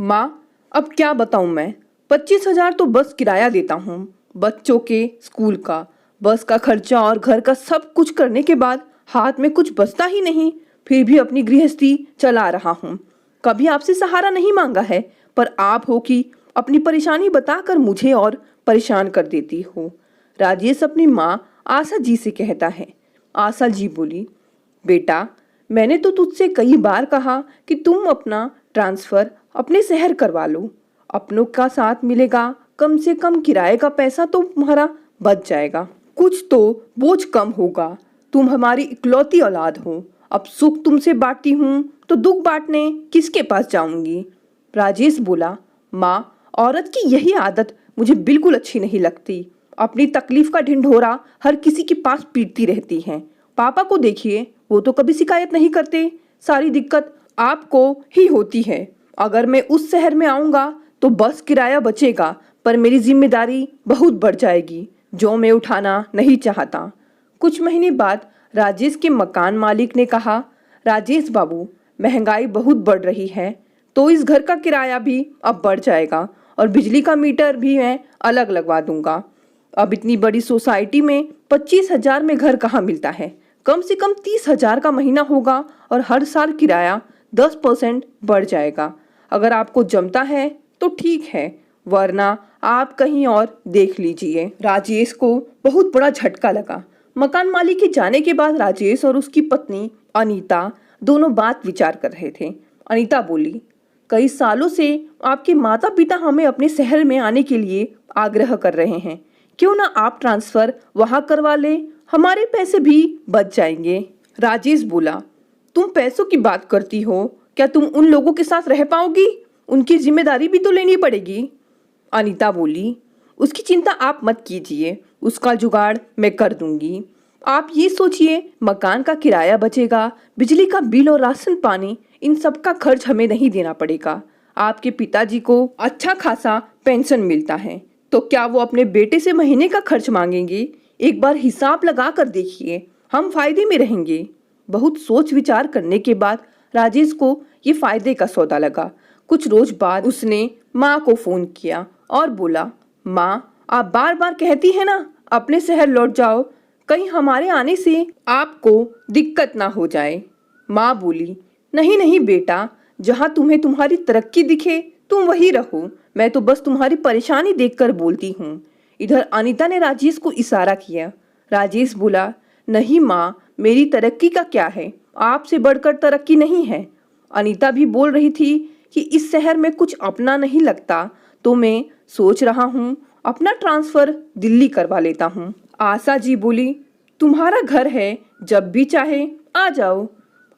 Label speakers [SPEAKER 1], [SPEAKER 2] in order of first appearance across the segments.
[SPEAKER 1] माँ, अब क्या बताऊँ मैं। 25,000 तो बस किराया देता हूँ, बच्चों के स्कूल का, बस का खर्चा और घर का सब कुछ करने के बाद हाथ में कुछ बचता ही नहीं। फिर भी अपनी गृहस्थी चला रहा हूँ। कभी आपसे सहारा नहीं मांगा है, पर आप हो कि अपनी परेशानी बताकर मुझे और परेशान कर देती हो। राजेश अपनी माँ आशा जी से कहता है। आशा जी बोली, बेटा, मैंने तो तुझसे कई बार कहा कि तुम अपना ट्रांसफ़र अपने शहर करवा लो। अपनों का साथ मिलेगा, कम से कम किराए का पैसा तो तुम्हारा बच जाएगा, कुछ तो बोझ कम होगा। तुम हमारी इकलौती औलाद हो। अब सुख तुमसे बांटती हूँ तो दुख बांटने किसके पास जाऊंगी। राजेश बोला, माँ, औरत की यही आदत मुझे बिल्कुल अच्छी नहीं लगती। अपनी तकलीफ का ढिंढोरा हर किसी के पास पीटती रहती हैं। पापा को देखिए, वो तो कभी शिकायत नहीं करते। सारी दिक्कत आपको ही होती है। अगर मैं उस शहर में आऊँगा तो बस किराया बचेगा, पर मेरी जिम्मेदारी बहुत बढ़ जाएगी, जो मैं उठाना नहीं चाहता। कुछ महीने बाद राजेश के मकान मालिक ने कहा, राजेश बाबू, महंगाई बहुत बढ़ रही है, तो इस घर का किराया भी अब बढ़ जाएगा और बिजली का मीटर भी मैं अलग लगवा दूंगा। अब इतनी बड़ी सोसाइटी में 25,000 में घर कहाँ मिलता है। कम से कम 30,000 का महीना होगा और हर साल किराया 10% बढ़ जाएगा। अगर आपको जमता है तो ठीक है, वरना आप कहीं और देख लीजिए। राजेश को बहुत बड़ा झटका लगा। मकान मालिक के जाने के बाद राजेश और उसकी पत्नी अनीता दोनों बात विचार कर रहे थे। अनीता बोली, कई सालों से आपके माता पिता हमें अपने शहर में आने के लिए आग्रह कर रहे हैं। क्यों ना आप ट्रांसफर वहां करवा ले, हमारे पैसे भी बच जाएंगे। राजेश बोला, तुम पैसों की बात करती हो, क्या तुम उन लोगों के साथ रह पाओगी? उनकी जिम्मेदारी भी तो लेनी पड़ेगी। अनीता बोली, उसकी चिंता आप मत कीजिए, उसका जुगाड़ मैं कर दूंगी। आप ये सोचिए, मकान का किराया बचेगा, बिजली का बिल और राशन पानी, इन सब का खर्च हमें नहीं देना पड़ेगा। आपके पिताजी को अच्छा खासा पेंशन मिलता है, तो क्या वो अपने बेटे से महीने का खर्च मांगेंगे? एक बार हिसाब लगा कर देखिए, हम फायदे में रहेंगे। बहुत सोच विचार करने के बाद राजेश को ये फायदे का सौदा लगा। कुछ रोज बाद उसने माँ को फोन किया और बोला, माँ, आप बार बार कहती है ना अपने शहर लौट जाओ, कहीं हमारे आने से आपको दिक्कत ना हो जाए। माँ बोली, नहीं नहीं बेटा, जहाँ तुम्हें तुम्हारी तरक्की दिखे तुम वही रहो, मैं तो बस तुम्हारी परेशानी देखकर बोलती हूँ। इधर अनीता ने राजेश को इशारा किया। राजेश बोला, नहीं माँ, मेरी तरक्की का क्या है, आपसे बढ़कर तरक्की नहीं है। अनीता भी बोल रही थी कि इस शहर में कुछ अपना नहीं लगता, तो मैं सोच रहा हूँ अपना ट्रांसफर दिल्ली करवा लेता हूँ। आशा जी बोली, तुम्हारा घर है, जब भी चाहे आ जाओ।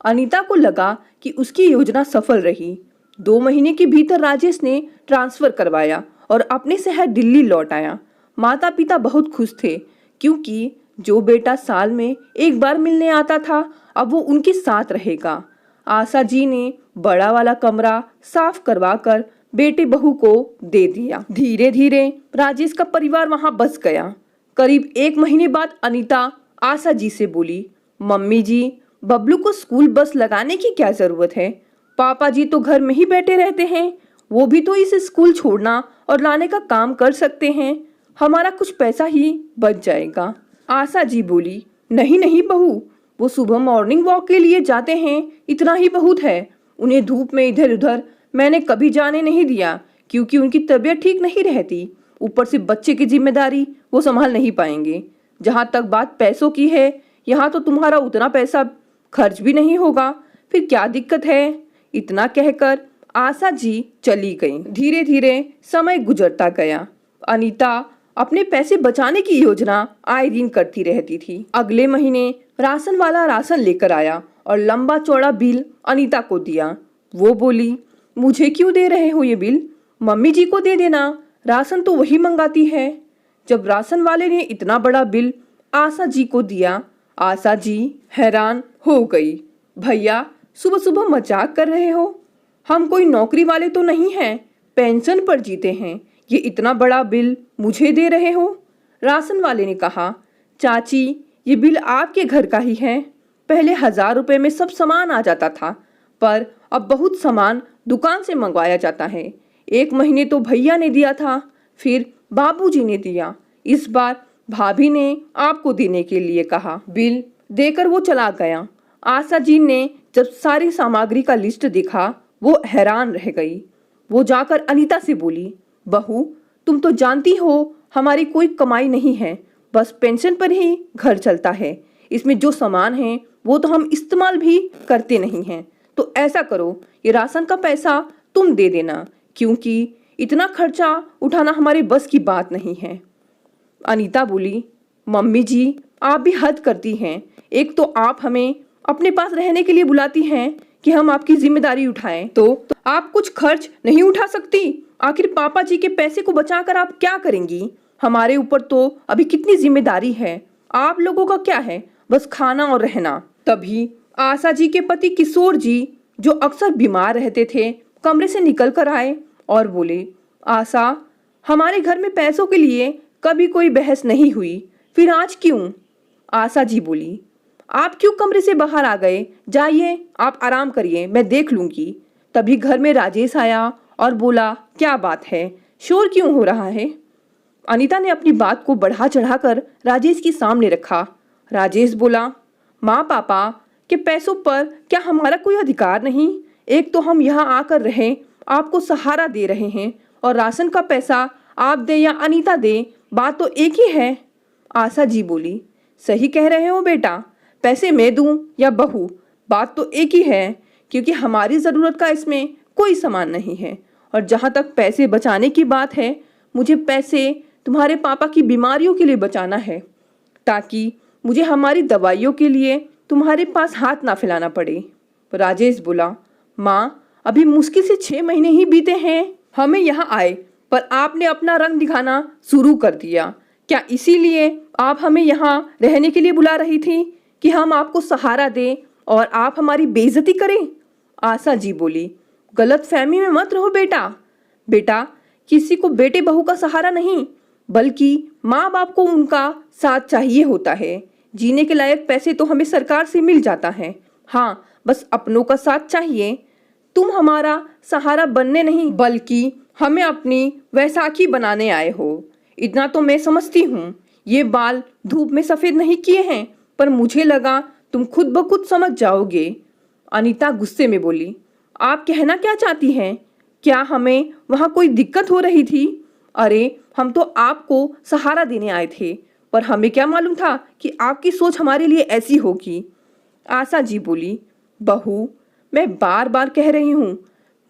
[SPEAKER 1] अनीता को लगा कि उसकी योजना सफल रही। 2 महीने के भीतर राजेश ने ट्रांसफर करवाया और अपने शहर दिल्ली लौट आया। माता पिता बहुत खुश थे, क्योंकि जो बेटा साल में एक बार मिलने आता था, अब वो उनके साथ रहेगा। आशा जी ने बड़ा वाला कमरा साफ करवा कर बेटे बहू को दे दिया। धीरे धीरे राजेश का परिवार वहां बस गया। करीब 1 महीने बाद अनीता आशा जी से बोली, मम्मी जी, बबलू को स्कूल बस लगाने की क्या जरूरत है? पापा जी तो घर में ही बैठे रहते हैं, वो भी तो इसे स्कूल छोड़ना और लाने का काम कर सकते हैं, हमारा कुछ पैसा ही बच जाएगा। आशा जी बोली, नहीं नहीं बहू, वो सुबह मॉर्निंग वॉक के लिए जाते हैं, इतना ही बहुत है। उन्हें धूप में इधर उधर मैंने कभी जाने नहीं दिया, क्योंकि उनकी तबीयत ठीक नहीं रहती। ऊपर से बच्चे की जिम्मेदारी वो संभाल नहीं पाएंगे। जहाँ तक बात पैसों की है, यहाँ तो तुम्हारा उतना पैसा खर्च भी नहीं होगा, फिर क्या दिक्कत है? इतना कहकर आशा जी चली गई। धीरे धीरे समय गुजरता गया। अनीता अपने पैसे बचाने की योजना आए दिन करती रहती थी। अगले महीने राशन वाला राशन लेकर आया और लंबा चौड़ा बिल अनीता को दिया। वो बोली, मुझे क्यों दे रहे हो ये बिल? मम्मी जी को दे देना, राशन तो वही मंगाती है। जब राशन वाले ने इतना बड़ा बिल आशा जी को दिया, आशा जी हैरान हो गई। भैया, सुबह सुबह मजाक कर रहे हो? हम कोई नौकरी वाले तो नहीं हैं, पेंशन पर जीते हैं, ये इतना बड़ा बिल मुझे दे रहे हो? राशन वाले ने कहा, चाची, ये बिल आपके घर का ही है। पहले 1000 रुपए में सब सामान आ जाता था, पर अब बहुत सामान दुकान से मंगवाया जाता है। 1 महीने तो भैया ने दिया था, फिर बाबूजी ने दिया, इस बार भाभी ने आपको देने के लिए कहा। बिल देकर वो चला गया। आशा जी ने जब सारी सामग्री का लिस्ट देखा वो हैरान रह गई। वो जाकर अनीता से बोली, बहू तुम तो जानती हो हमारी कोई कमाई नहीं है, बस पेंशन पर ही घर चलता है। इसमें जो सामान है वो तो हम इस्तेमाल भी करते नहीं हैं। तो ऐसा करो, ये राशन का पैसा तुम दे देना, क्योंकि इतना खर्चा उठाना हमारे बस की बात नहीं है। अनीता बोली, मम्मी जी आप भी हद करती हैं। एक तो आप हमें अपने पास रहने के लिए बुलाती हैं कि हम आपकी जिम्मेदारी उठाएं, तो आप कुछ खर्च नहीं उठा सकती। आखिर पापा जी के पैसे को बचाकर आप क्या करेंगी? हमारे ऊपर तो अभी कितनी जिम्मेदारी है। आप लोगों का क्या है, बस खाना और रहना। तभी आशा जी के पति किशोर जी, जो अक्सर बीमार रहते थे, कमरे से निकल कर आए और बोले, आशा हमारे घर में पैसों के लिए कभी कोई बहस नहीं हुई, फिर आज क्यों? आशा जी बोली, आप क्यों कमरे से बाहर आ गए? जाइए आप आराम करिए, मैं देख लूंगी। तभी घर में राजेश आया और बोला, क्या बात है, शोर क्यों हो रहा है? अनीता ने अपनी बात को बढ़ा चढ़ाकर राजेश के सामने रखा। राजेश बोला, माँ पापा के पैसों पर क्या हमारा कोई अधिकार नहीं? एक तो हम यहाँ आकर रहे, आपको सहारा दे रहे हैं, और राशन का पैसा आप दे या अनीता दे, बात तो एक ही है। आशा जी बोली, सही कह रहे हो बेटा, पैसे मैं दूं या बहू, बात तो एक ही है, क्योंकि हमारी ज़रूरत का इसमें कोई सामान नहीं है। और जहाँ तक पैसे बचाने की बात है, मुझे पैसे तुम्हारे पापा की बीमारियों के लिए बचाना है, ताकि मुझे हमारी दवाइयों के लिए तुम्हारे पास हाथ ना फैलाना पड़े। राजेश बोला, माँ अभी मुश्किल से 6 महीने ही बीते हैं हमें यहाँ आए, पर आपने अपना रंग दिखाना शुरू कर दिया। क्या इसीलिए आप हमें यहाँ रहने के लिए बुला रही थी कि हम आपको सहारा दें और आप हमारी बेइज्जती करें? आशा जी बोली, गलत फहमी में मत रहो बेटा। बेटा किसी को बेटे बहू का सहारा नहीं, बल्कि माँ बाप को उनका साथ चाहिए होता है। जीने के लायक पैसे तो हमें सरकार से मिल जाता है, हाँ बस अपनों का साथ चाहिए। तुम हमारा सहारा बनने नहीं, बल्कि हमें अपनी वैसाखी बनाने आए हो। इतना तो मैं समझती हूँ। ये बाल धूप में सफ़ेद नहीं किए हैं, पर मुझे लगा तुम खुद ब खुद समझ जाओगे। अनीता गुस्से में बोली, आप कहना क्या चाहती हैं? क्या हमें वहाँ कोई दिक्कत हो रही थी? अरे हम तो आपको सहारा देने आए थे, पर हमें क्या मालूम था कि आपकी सोच हमारे लिए ऐसी होगी। आशा जी बोली, बहू मैं बार बार कह रही हूँ,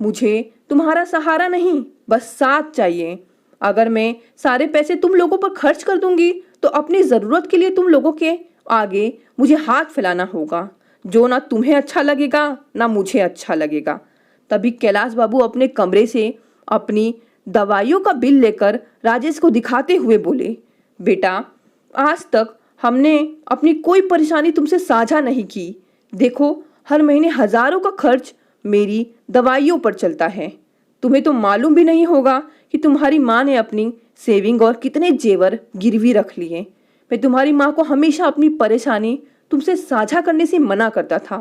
[SPEAKER 1] मुझे तुम्हारा सहारा नहीं, बस साथ चाहिए। अगर मैं सारे पैसे तुम लोगों पर खर्च कर दूंगी तो अपनी ज़रूरत के लिए तुम लोगों के आगे मुझे हाथ फैलाना होगा, जो ना तुम्हें अच्छा लगेगा ना मुझे अच्छा लगेगा। तभी कैलाश बाबू अपने कमरे से अपनी दवाइयों का बिल लेकर राजेश को दिखाते हुए बोले, बेटा आज तक हमने अपनी कोई परेशानी तुमसे साझा नहीं की। देखो हर महीने हजारों का खर्च मेरी दवाइयों पर चलता है। तुम्हें तो मालूम भी नहीं होगा कि तुम्हारी माँ ने अपनी सेविंग और कितने जेवर गिरवी रख लिए। मैं तुम्हारी माँ को हमेशा अपनी परेशानी तुमसे साझा करने से मना करता था,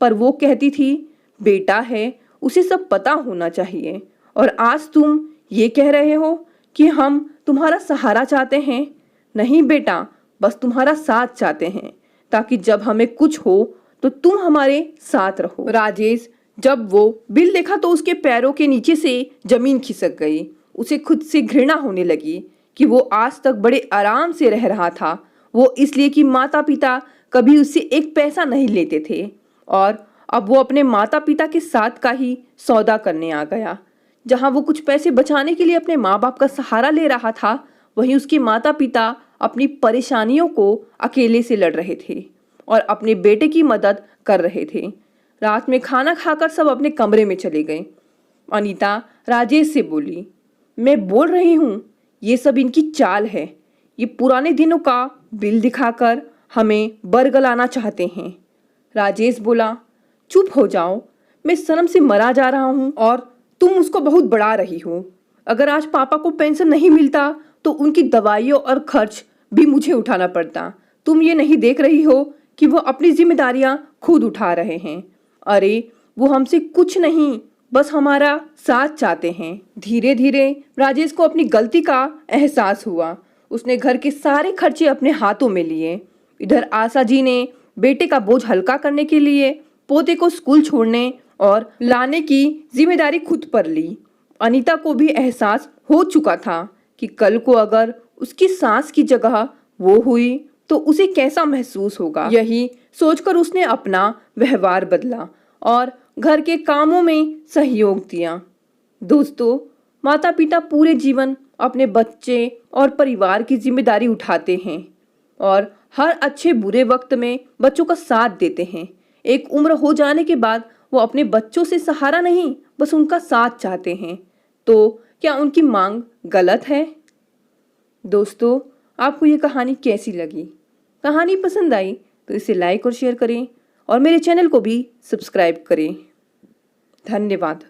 [SPEAKER 1] पर वो कहती थी बेटा है उसे सब पता होना चाहिए, और आज तुम ये कह रहे हो कि हम तुम्हारा सहारा चाहते हैं। नहीं बेटा, बस तुम्हारा साथ चाहते हैं, ताकि जब हमें कुछ हो तो तुम हमारे साथ रहो। राजेश जब वो बिल देखा तो उसके पैरों के नीचे से जमीन खिसक गई। उसे खुद से घृणा होने लगी कि वो आज तक बड़े आराम से रह रहा था। वो इसलिए कि माता पिता कभी उससे एक पैसा नहीं लेते थे, और अब वो अपने माता पिता के साथ का ही सौदा करने आ गया। जहाँ वो कुछ पैसे बचाने के लिए अपने माँ बाप का सहारा ले रहा था, वहीं उसके माता पिता अपनी परेशानियों को अकेले से लड़ रहे थे और अपने बेटे की मदद कर रहे थे। रात में खाना खाकर सब अपने कमरे में चले गए। अनीता राजेश से बोली, मैं बोल रही हूँ ये सब इनकी चाल है। ये पुराने दिनों का बिल दिखाकर हमें बरगलाना चाहते हैं। राजेश बोला, चुप हो जाओ, मैं शर्म से मरा जा रहा हूँ और तुम उसको बहुत बढ़ा रही हो। अगर आज पापा को पेंशन नहीं मिलता तो उनकी दवाइयों और खर्च भी मुझे उठाना पड़ता। तुम ये नहीं देख रही हो कि वो अपनी जिम्मेदारियां खुद उठा रहे हैं। अरे वो हमसे कुछ नहीं, बस हमारा साथ चाहते हैं। धीरे धीरे राजेश को अपनी गलती का एहसास हुआ। उसने घर के सारे खर्चे अपने हाथों में लिए। इधर आशा जी ने बेटे का बोझ हल्का करने के लिए पोते को स्कूल छोड़ने और लाने की जिम्मेदारी खुद पर ली। अनीता को भी एहसास हो चुका था कि कल को अगर उसकी सास की जगह वो हुई तो उसे कैसा महसूस होगा। यही सोचकर उसने अपना व्यवहार बदला और घर के कामों में सहयोग दिया। दोस्तों, माता पिता पूरे जीवन अपने बच्चे और परिवार की जिम्मेदारी उठाते हैं और हर अच्छे बुरे वक्त में बच्चों का साथ देते हैं। एक उम्र हो जाने के बाद वो अपने बच्चों से सहारा नहीं, बस उनका साथ चाहते हैं। तो क्या उनकी मांग गलत है? दोस्तों, आपको ये कहानी कैसी लगी? कहानी पसंद आई तो इसे लाइक और शेयर करें और मेरे चैनल को भी सब्सक्राइब करें। धन्यवाद।